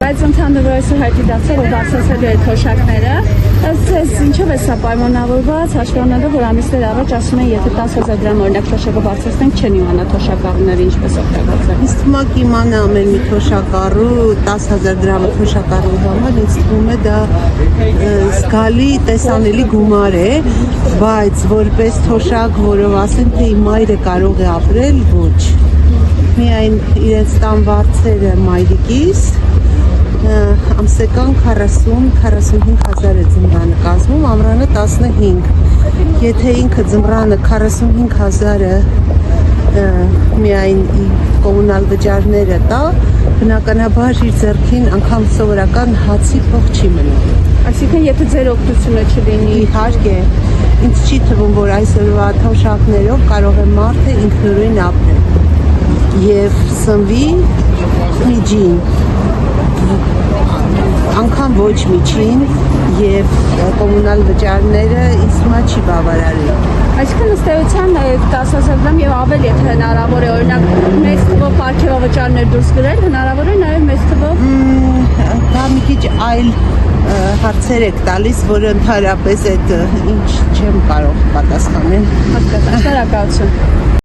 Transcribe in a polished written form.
Բայց ընդհանուր այսօր հայտի դարձել որ բարձրացել են թոշակները, ըստ ձեզ ինչով է սա պայմանավորված, հաշվի առնելով որ ամիսներ առաջ ասում են եթե 10,000 դրամ օրինակ թոշակը բարձրացնենք չեն իմանա թոշակառուները ինչպես օգտագործել։ Ինձ թվում է կիմանա ամեն մի թոշակառու 10,000 դրամը թոշակառու համար ինձ թվում է դա զգալի տեսանելի գումար է, բայց որպես թոշակ, որով ասեն թե իմ մայրը կարող է ապրել, ոչ։ Միայն իրենց տան վարձերը մայրիկիս ամսական 40-45 հազար է ձմռանը կազմում, ամռանը 15։ Եթե ինքը ձմռանը 45 հազարը միայն կոմունալ վճարները տա, բնականաբար իր ձեռքին անգամ սովորական հացի փող չի մնա։ Այսինքն եթե ձեր օգնությունը չլինի, իհարկե, ինձ չի թվում, որ այսօրվա թոշակներով կարող է մարդը ինքնուրույն ապրել եւ սնվի միջին, անգամ ոչ միջին եւ կոմունալ վճարները ինձ թվում է չի բավարարել։ այսինքն ըստ էության 10,000 դրամ եւ ավել եթե հնարավոր է օրինակ մեծ թվով պարգևավճարներ դուրս գրել, հնարավոր է նաեւ մեծ թվով դա մի քիչ այլ հարցեր եք տալիս, որը ընդհանրապես այդ ինչ չեմ կարող պատասխանել։ հասկացա, շնորհակալություն։